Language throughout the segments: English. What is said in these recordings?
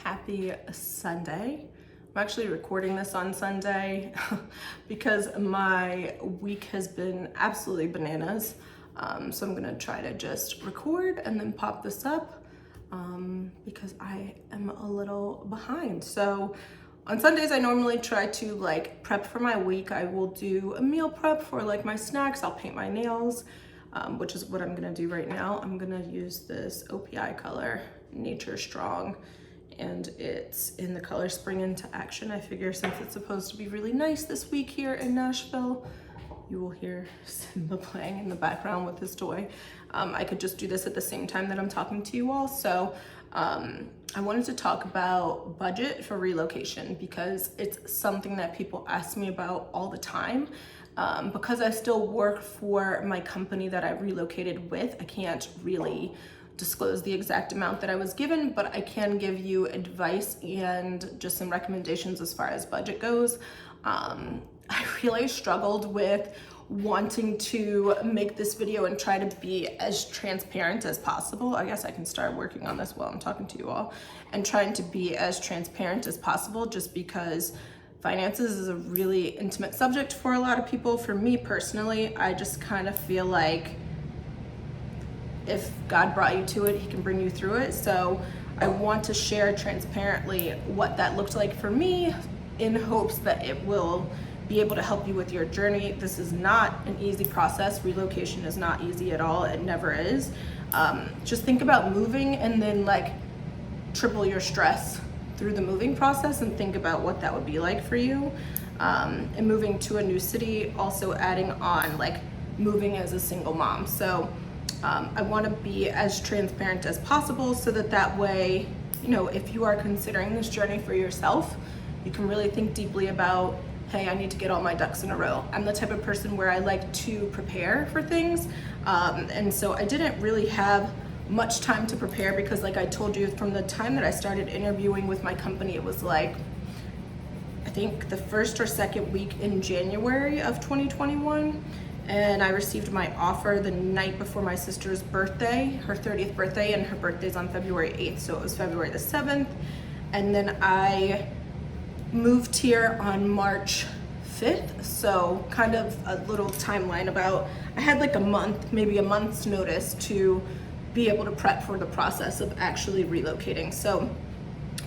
Happy Sunday. I'm actually recording this on Sunday because my week has been absolutely bananas. So I'm gonna try to just record and then pop this up because I am a little behind. So on Sundays, I normally try to prep for my week. I will do a meal prep for my snacks. I'll paint my nails, which is what I'm gonna do right now. I'm gonna use this OPI color, Nature Strong, and it's in the color Spring Into Action. I figure since it's supposed to be really nice this week here in Nashville, you will hear Simba playing in the background with his toy. I could just do this at the same time that I'm talking to you all. So I wanted to talk about budget for relocation because it's something that people ask me about all the time. Because I still work for my company that I relocated with, I can't really disclose the exact amount that I was given, but I can give you advice and just some recommendations as far as budget goes. I really struggled with wanting to make this video and try to be as transparent as possible. I guess I can start working on this while I'm talking to you all, and trying to be as transparent as possible, just because finances is a really intimate subject for a lot of people. For me personally, I just kind of feel like if God brought you to it, he can bring you through it. So I want to share transparently what that looked like for me, in hopes that it will be able to help you with your journey. This is not an easy process. Relocation is not easy at all. It never is. Just think about moving and then triple your stress through the moving process, and think about what that would be like for you. And moving to a new city, also adding on moving as a single mom. So I want to be as transparent as possible so that way, if you are considering this journey for yourself, you can really think deeply about, hey, I need to get all my ducks in a row. I'm the type of person where I like to prepare for things. And so I didn't really have much time to prepare because, like I told you, from the time that I started interviewing with my company, it was I think the first or second week in January of 2021. And I received my offer the night before my sister's birthday, her 30th birthday, and her birthday's on February 8th, so it was February the 7th. And then I moved here on March 5th, so kind of a little timeline about, I had a month, maybe a month's notice to be able to prep for the process of actually relocating. So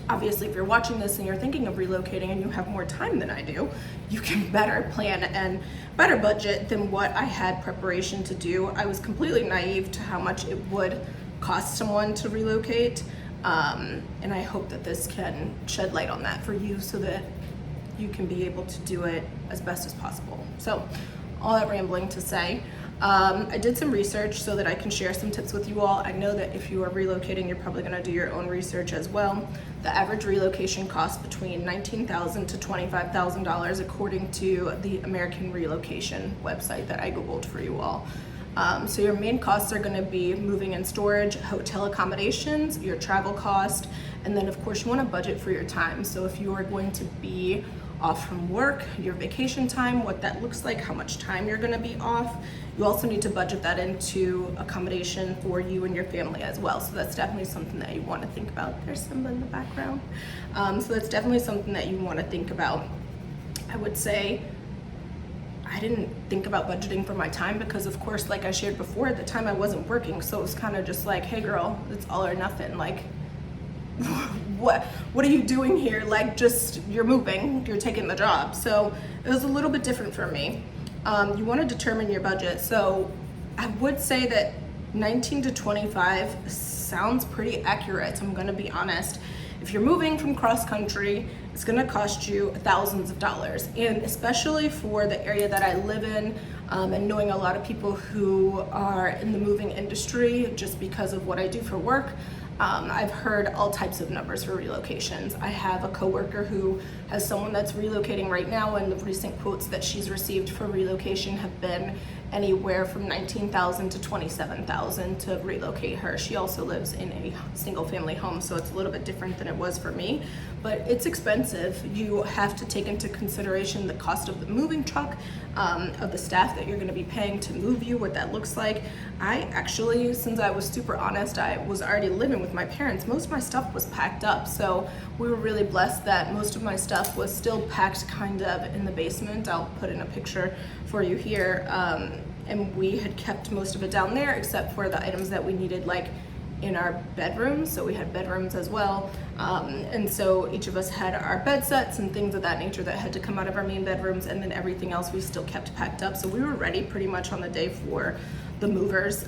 obviously, if you're watching this and you're thinking of relocating and you have more time than I do, you can better plan and better budget than what I had preparation to do. I was completely naive to how much it would cost someone to relocate. And I hope that this can shed light on that for you so that you can be able to do it as best as possible. So all that rambling to say, I did some research so that I can share some tips with you all. I know that if you are relocating, you're probably gonna do your own research as well. The average relocation costs between $19,000 to $25,000 according to the American Relocation website that I Googled for you all. So your main costs are gonna be moving and storage, hotel accommodations, your travel cost, and then of course you wanna budget for your time. So if you are going to be off from work, your vacation time, what that looks like, how much time you're gonna be off. You also need to budget that into accommodation for you and your family as well. So that's definitely something that you wanna think about. There's Simba in the background. So that's definitely something that you wanna think about. I would say I didn't think about budgeting for my time because, of course, like I shared before, at the time I wasn't working. So it was kind of just hey girl, it's all or nothing. What are you doing here? You're moving, you're taking the job. So it was a little bit different for me. You want to determine your budget. So I would say that 19 to 25 sounds pretty accurate. I'm going to be honest. If you're moving from cross country, it's going to cost you thousands of dollars. And especially for the area that I live in, and knowing a lot of people who are in the moving industry just because of what I do for work, I've heard all types of numbers for relocations. I have a coworker who has someone that's relocating right now, and the recent quotes that she's received for relocation have been anywhere from $19,000 to $27,000 to relocate her. She also lives in a single family home, so it's a little bit different than it was for me, but it's expensive. You have to take into consideration the cost of the moving truck, of the staff that you're gonna be paying to move you, what that looks like. I actually, since I was super honest, I was already living with my parents. Most of my stuff was packed up, so we were really blessed that most of my stuff was still packed kind of in the basement. I'll put in a picture for you here. And we had kept most of it down there except for the items that we needed, like in our bedrooms. So we had bedrooms as well. And so each of us had our bed sets and things of that nature that had to come out of our main bedrooms, and then everything else we still kept packed up. So we were ready pretty much on the day for the movers.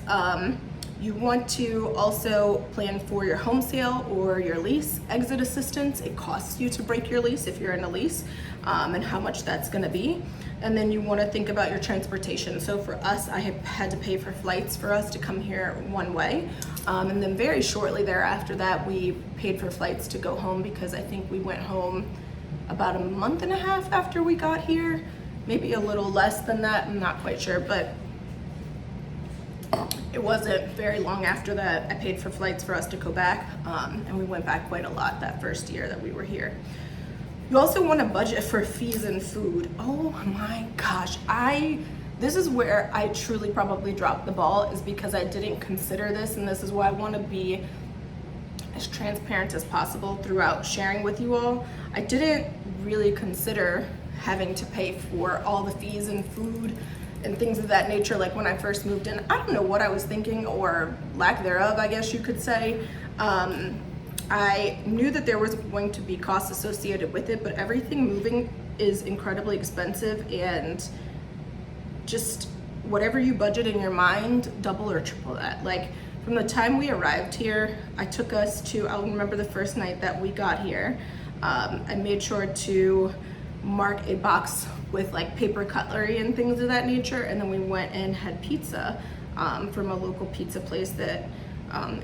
You want to also plan for your home sale or your lease exit assistance. It costs you to break your lease if you're in a lease, and how much that's gonna be. And then you wanna think about your transportation. So for us, I have had to pay for flights for us to come here one way. And then very shortly thereafter that, we paid for flights to go home, because I think we went home about a month and a half after we got here. Maybe a little less than that, I'm not quite sure, but it wasn't very long after that I paid for flights for us to go back, and we went back quite a lot that first year that we were here. You also want to budget for fees and food. Oh my gosh, this is where I truly probably dropped the ball, is because I didn't consider this, and this is why I want to be as transparent as possible throughout sharing with you all. I didn't really consider having to pay for all the fees and food and things of that nature. Like when I first moved in, I don't know what I was thinking, or lack thereof, I guess you could say. I knew that there was going to be costs associated with it, but everything moving is incredibly expensive, and just whatever you budget in your mind, double or triple that. Like from the time we arrived here, I'll remember the first night that we got here, I made sure to mark a box with like paper cutlery and things of that nature, and then we went and had pizza from a local pizza place that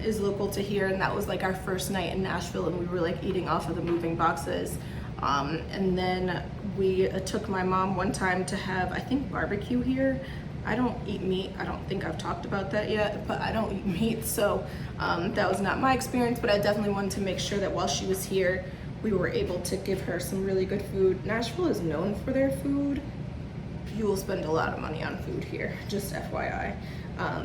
is local to here, and that was like our first night in Nashville, and we were like eating off of the moving boxes. And then we took my mom one time to have, I think, barbecue here. I don't eat meat. I don't think I've talked about that yet, but I don't eat meat, so that was not my experience, but I definitely wanted to make sure that while she was here, we were able to give her some really good food. Nashville is known for their food. You will spend a lot of money on food here, just FYI.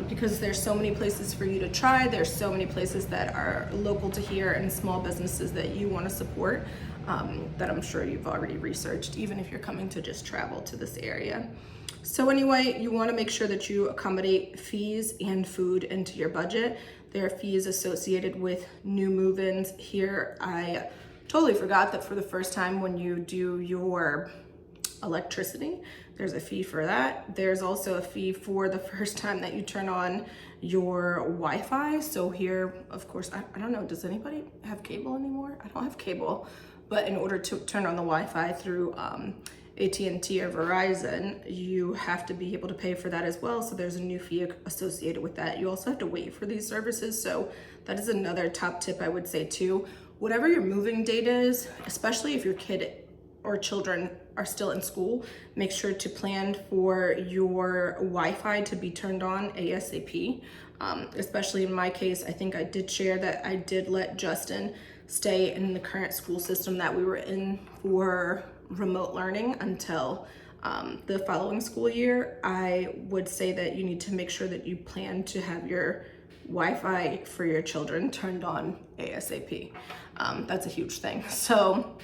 Because there's so many places for you to try. There's so many places that are local to here and small businesses that you want to support, that I'm sure you've already researched, even if you're coming to just travel to this area. So anyway, you want to make sure that you accommodate fees and food into your budget. There are fees associated with new move-ins here. I totally forgot that for the first time when you do your electricity, there's a fee for that. There's also a fee for the first time that you turn on your Wi-Fi. So here, of course, I don't know, does anybody have cable anymore? I don't have cable, but in order to turn on the Wi-Fi through AT&T or Verizon, you have to be able to pay for that as well. So there's a new fee associated with that. You also have to wait for these services. So that is another top tip I would say too. Whatever your moving date is, especially if your kid or children are still in school, make sure to plan for your Wi-Fi to be turned on ASAP. Especially in my case, I think I did share that I did let Justin stay in the current school system that we were in for remote learning until the following school year. I would say that you need to make sure that you plan to have your Wi-Fi for your children turned on ASAP. That's a huge thing. So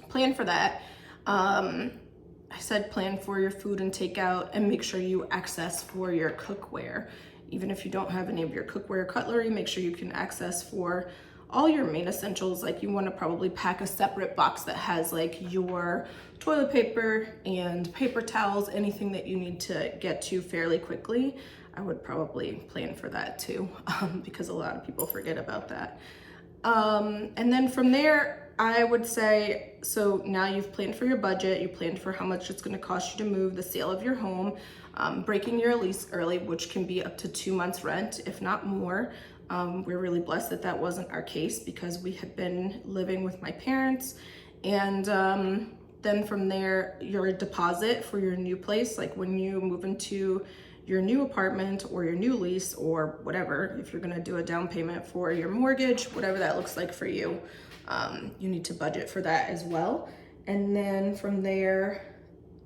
plan for that. I said plan for your food and takeout, and make sure you access for your cookware. Even if you don't have any of your cookware cutlery, make sure you can access for all your main essentials. Like you want to probably pack a separate box that has like your toilet paper and paper towels, anything that you need to get to fairly quickly. I would probably plan for that too, because a lot of people forget about that. And then from there, I would say, so now you've planned for your budget, you planned for how much it's going to cost you to move, the sale of your home, breaking your lease early, which can be up to 2 months rent, if not more. We're really blessed that that wasn't our case, because we had been living with my parents. And then from there, your deposit for your new place, like when you move into your new apartment or your new lease or whatever, if you're gonna do a down payment for your mortgage, whatever that looks like for you, you need to budget for that as well. And then from there,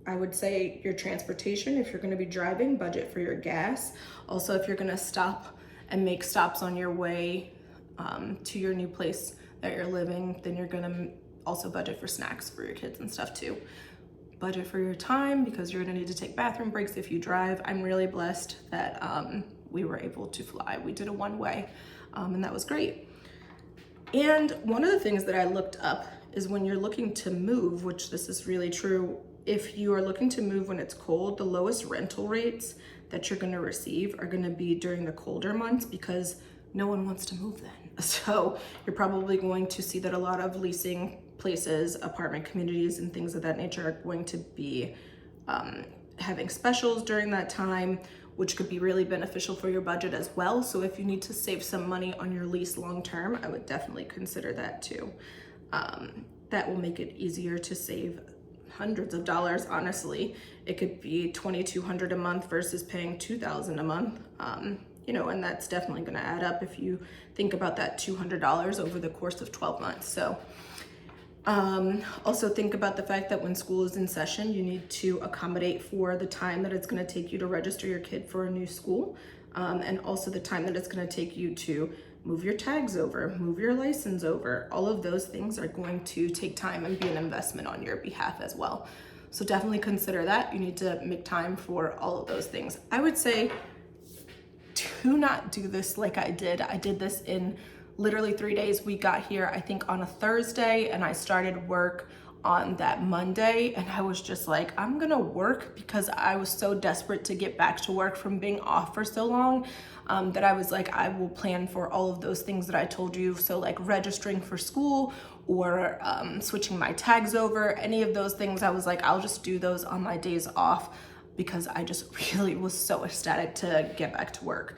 I would say your transportation, if you're gonna be driving, budget for your gas. Also, if you're gonna stop and make stops on your way to your new place that you're living, then you're gonna also budget for snacks for your kids and stuff too. Budget for your time, because you're gonna need to take bathroom breaks if you drive. I'm really blessed that we were able to fly. We did a one-way, and that was great. And one of the things that I looked up is when you're looking to move, which this is really true, if you are looking to move when it's cold, the lowest rental rates that you're gonna receive are gonna be during the colder months, because no one wants to move then. So you're probably going to see that a lot of leasing places, apartment communities, and things of that nature are going to be having specials during that time, which could be really beneficial for your budget as well. So if you need to save some money on your lease long term, I would definitely consider that too. That will make it easier to save hundreds of dollars, honestly. It could be $2,200 a month versus paying $2,000 a month. You know, and that's definitely gonna add up if you think about that $200 over the course of 12 months. So also think about the fact that when school is in session, you need to accommodate for the time that it's gonna take you to register your kid for a new school, and also the time that it's gonna take you to move your tags over, move your license over. All of those things are going to take time and be an investment on your behalf as well. So definitely consider that. You need to make time for all of those things. I would say, do not do this like I did. I did this in literally 3 days. We got here, I think, on a Thursday, and I started work on that Monday, and I was just like, I'm gonna work, because I was so desperate to get back to work from being off for so long, that I was like, I will plan for all of those things that I told you. So like registering for school or switching my tags over, any of those things, I was like, I'll just do those on my days off, because I just really was so ecstatic to get back to work.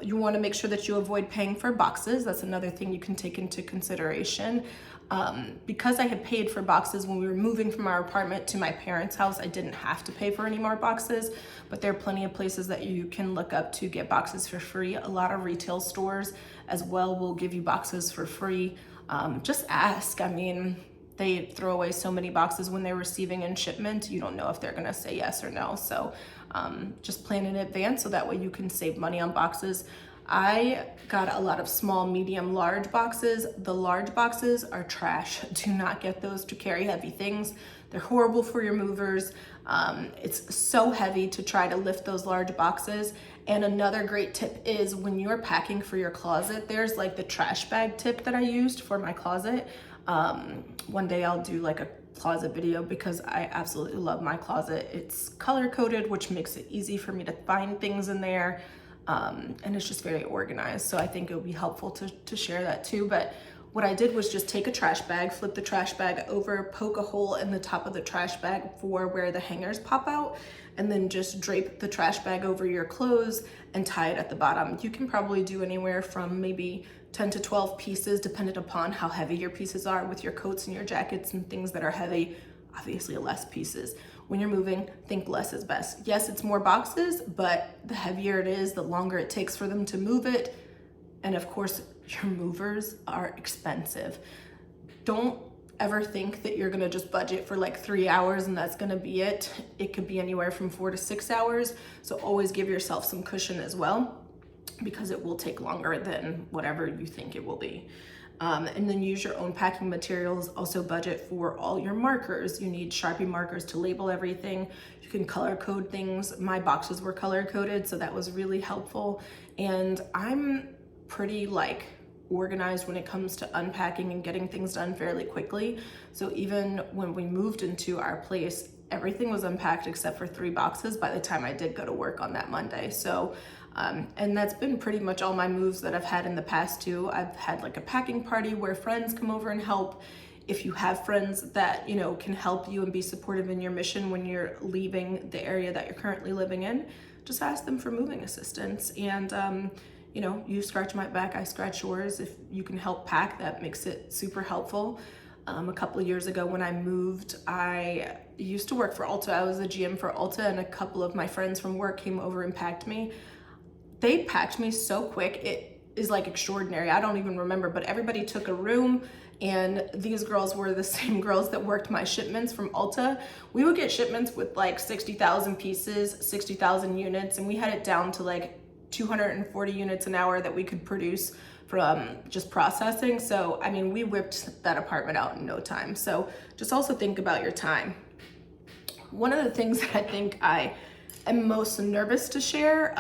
You wanna make sure that you avoid paying for boxes. That's another thing you can take into consideration. Because I had paid for boxes when we were moving from our apartment to my parents' house, I didn't have to pay for any more boxes, but there are plenty of places that you can look up to get boxes for free. A lot of retail stores as well will give you boxes for free. Just ask. I mean, they throw away so many boxes when they're receiving in shipment. You don't know if they're gonna say yes or no. So just plan in advance so that way you can save money on boxes. I got a lot of small, medium, large boxes. The large boxes are trash. Do not get those to carry heavy things. They're horrible for your movers. It's so heavy to try to lift those large boxes. And another great tip is when you're packing for your closet, there's like the trash bag tip that I used for my closet. One day I'll do like a closet video, because I absolutely love my closet. It's color coded, which makes it easy for me to find things in there. And it's just very organized. So I think it would be helpful to share that too. But what I did was just take a trash bag, flip the trash bag over, poke a hole in the top of the trash bag for where the hangers pop out, and then just drape the trash bag over your clothes and tie it at the bottom. You can probably do anywhere from maybe 10 to 12 pieces, depending upon how heavy your pieces are with your coats and your jackets and things that are heavy. Obviously less pieces. When you're moving, think less is best. Yes, it's more boxes, but the heavier it is, the longer it takes for them to move it. And of course, your movers are expensive. Don't ever think that you're gonna just budget for like 3 hours and that's gonna be it. It could be anywhere from 4 to 6 hours. So always give yourself some cushion as well, because it will take longer than whatever you think it will be. And then use your own packing materials. Also budget for all your markers. You need Sharpie markers to label everything. You can color code things. My boxes were color coded, so that was really helpful. And I'm pretty like organized when it comes to unpacking and getting things done fairly quickly. So even when we moved into our place, everything was unpacked except for 3 boxes by the time I did go to work on that Monday. So and that's been pretty much all my moves that I've had in the past too. I've had like a packing party where friends come over and help. If you have friends that, you know, can help you and be supportive in your mission when you're leaving the area that you're currently living in, just ask them for moving assistance. And, you know, you scratch my back, I scratch yours. If you can help pack, that makes it super helpful. A couple of years ago when I moved, I used to work for Ulta. I was a GM for Ulta, and a couple of my friends from work came over and packed me. They packed me so quick, it is like extraordinary. I don't even remember, but everybody took a room, and these girls were the same girls that worked my shipments from Ulta. We would get shipments with like 60,000 pieces, 60,000 units, and we had it down to like 240 units an hour that we could produce from just processing. So, I mean, we whipped that apartment out in no time. So just also think about your time. One of the things that I think I am most nervous to share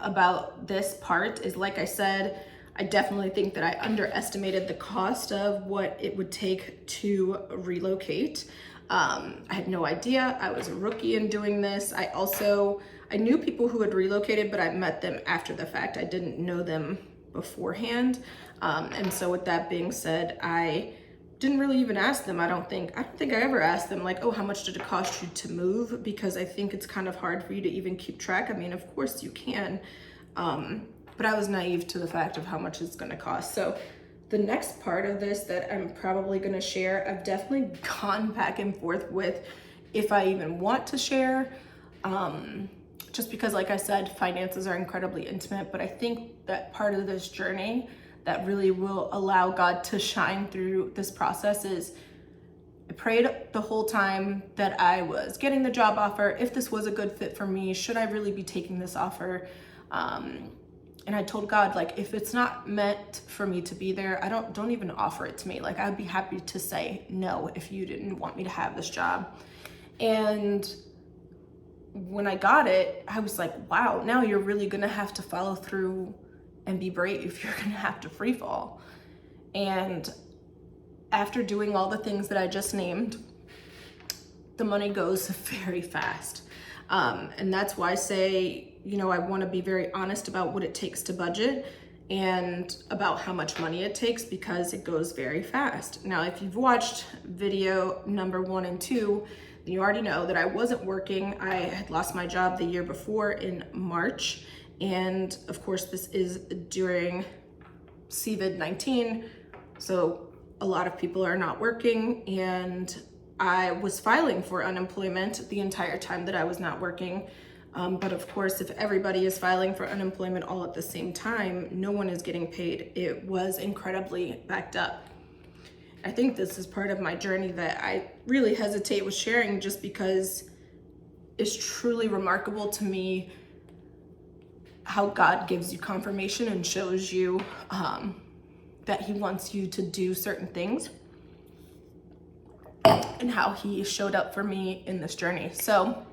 about this part is, like I said, I definitely think that I underestimated the cost of what it would take to relocate. I had no idea. I was a rookie in doing this. I knew people who had relocated, but I met them after the fact. I didn't know them beforehand. And so with that being said, I didn't really even ask them. I don't think I ever asked them like, oh, how much did it cost you to move? Because I think it's kind of hard for you to even keep track. I mean, of course you can, but I was naive to the fact of how much it's gonna cost. So the next part of this that I'm probably gonna share, I've definitely gone back and forth with if I even want to share, just because, like I said, finances are incredibly intimate, but I think that part of this journey that really will allow God to shine through this process is I prayed the whole time that I was getting the job offer, if this was a good fit for me, should I really be taking this offer? And I told God, like, if it's not meant for me to be there, don't even offer it to me. Like, I'd be happy to say no if you didn't want me to have this job. And when I got it, I was like, wow, now you're really gonna have to follow through and be brave. You're gonna have to free fall. And after doing all the things that I just named, the money goes very fast. And that's why I say, I wanna be very honest about what it takes to budget and about how much money it takes, because it goes very fast. Now, if you've watched video number 1 and 2, then you already know that I wasn't working. I had lost my job the year before in March. And of course, this is during COVID-19. So a lot of people are not working, and I was filing for unemployment the entire time that I was not working. But of course, if everybody is filing for unemployment all at the same time, no one is getting paid. It was incredibly backed up. I think this is part of my journey that I really hesitate with sharing, just because it's truly remarkable to me how God gives you confirmation and shows you that he wants you to do certain things, and how he showed up for me in this journey. So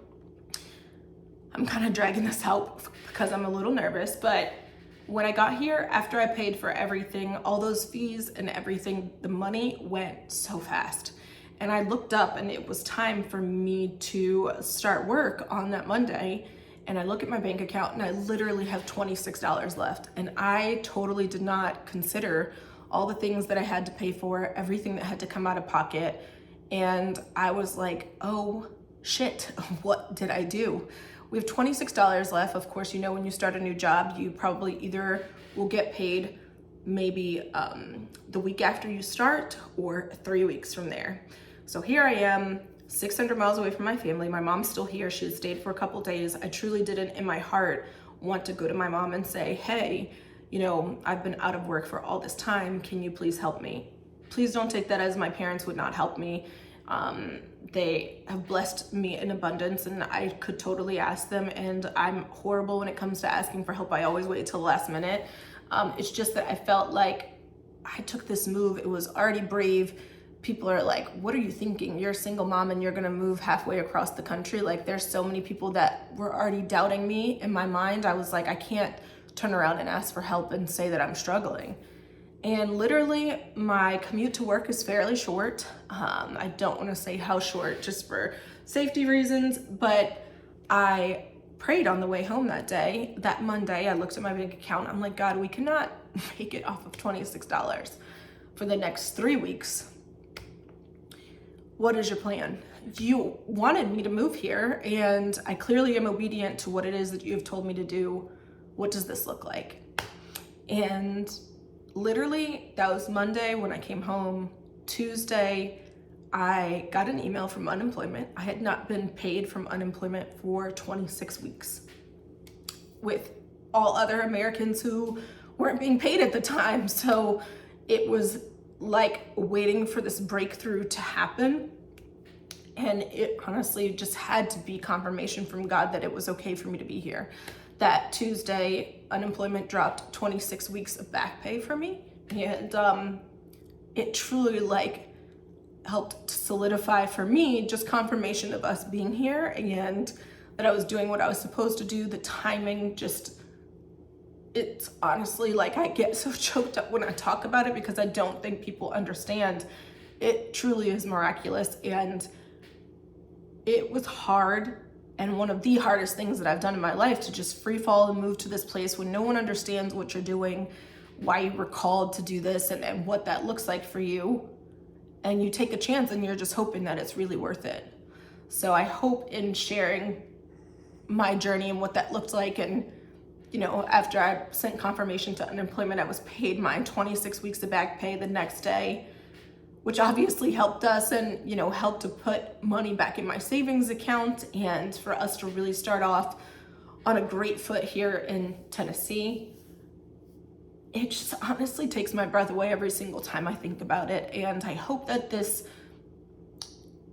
I'm kind of dragging this out because I'm a little nervous, but when I got here, after I paid for everything, all those fees and everything, the money went so fast. And I looked up and it was time for me to start work on that Monday. And I look at my bank account and I literally have $26 left. And I totally did not consider all the things that I had to pay for, everything that had to come out of pocket. And I was like, oh shit, what did I do? We have $26 left. Of course, when you start a new job, you probably either will get paid maybe the week after you start or 3 weeks from there. So here I am, 600 miles away from my family. My mom's still here. She had stayed for a couple days. I truly didn't, in my heart, want to go to my mom and say, hey, I've been out of work for all this time. Can you please help me? Please don't take that as my parents would not help me. They have blessed me in abundance, and I could totally ask them, and I'm horrible when it comes to asking for help. I always wait till the last minute. It's just that I felt like I took this move. It was already brave. People are like, what are you thinking? You're a single mom and you're gonna move halfway across the country. Like, there's so many people that were already doubting me. In my mind, I was like, I can't turn around and ask for help and say that I'm struggling. And literally, my commute to work is fairly short. I don't want to say how short, just for safety reasons, but I prayed on the way home that day. That Monday, I looked at my bank account. I'm like, God, we cannot make it off of $26 for the next 3 weeks. What is your plan? You wanted me to move here, and I clearly am obedient to what it is that you have told me to do. What does this look like? And literally, that was Monday when I came home. Tuesday, I got an email from unemployment. I had not been paid from unemployment for 26 weeks with all other Americans who weren't being paid at the time. So it was like waiting for this breakthrough to happen. And it honestly just had to be confirmation from God that it was okay for me to be here. That Tuesday, unemployment dropped 26 weeks of back pay for me. And it truly like helped to solidify for me just confirmation of us being here and that I was doing what I was supposed to do. The timing just, it's honestly like I get so choked up when I talk about it because I don't think people understand. It truly is miraculous, and it was hard, and one of the hardest things that I've done in my life, to just free fall and move to this place when no one understands what you're doing, why you were called to do this, and what that looks like for you. And you take a chance and you're just hoping that it's really worth it. So I hope in sharing my journey and what that looked like, and you know, after I sent confirmation to unemployment, I was paid my 26 weeks of back pay the next day, which obviously helped us and, you know, helped to put money back in my savings account and for us to really start off on a great foot here in Tennessee. It just honestly takes my breath away every single time I think about it. And I hope that this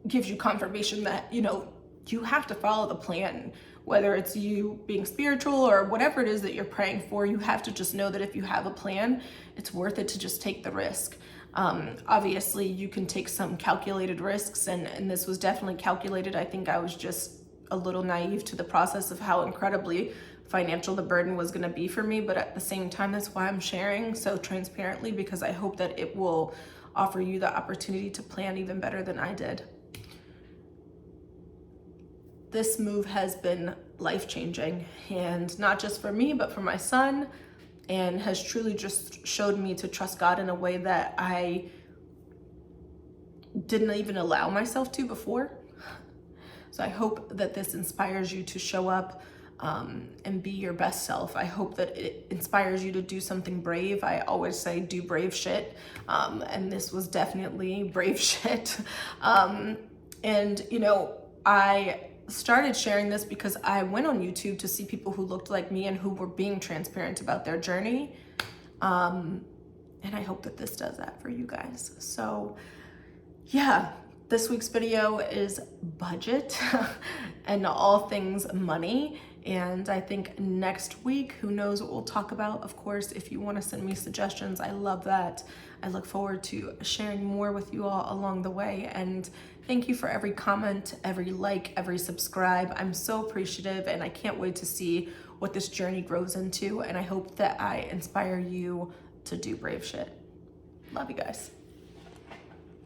gives you confirmation that, you know, you have to follow the plan, whether it's you being spiritual or whatever it is that you're praying for. You have to just know that if you have a plan, it's worth it to just take the risk. Obviously you can take some calculated risks, and this was definitely calculated. I think I was just a little naive to the process of how incredibly financial the burden was going to be for me. But at the same time, that's why I'm sharing so transparently, because I hope that it will offer you the opportunity to plan even better than I did. This move has been life-changing, and not just for me, but for my son, and has truly just showed me to trust God in a way that I didn't even allow myself to before. So I hope that this inspires you to show up and be your best self. I hope that it inspires you to do something brave. I always say do brave shit, and this was definitely brave shit. And you know, I started sharing this because I went on YouTube to see people who looked like me and who were being transparent about their journey. And I hope that this does that for you guys. So yeah, this week's video is budget and all things money. And I think next week, who knows what we'll talk about. Of course, if you want to send me suggestions, I love that. I look forward to sharing more with you all along the way. And thank you for every comment, every like, every subscribe. I'm so appreciative, and I can't wait to see what this journey grows into. And I hope that I inspire you to do brave shit. Love you guys.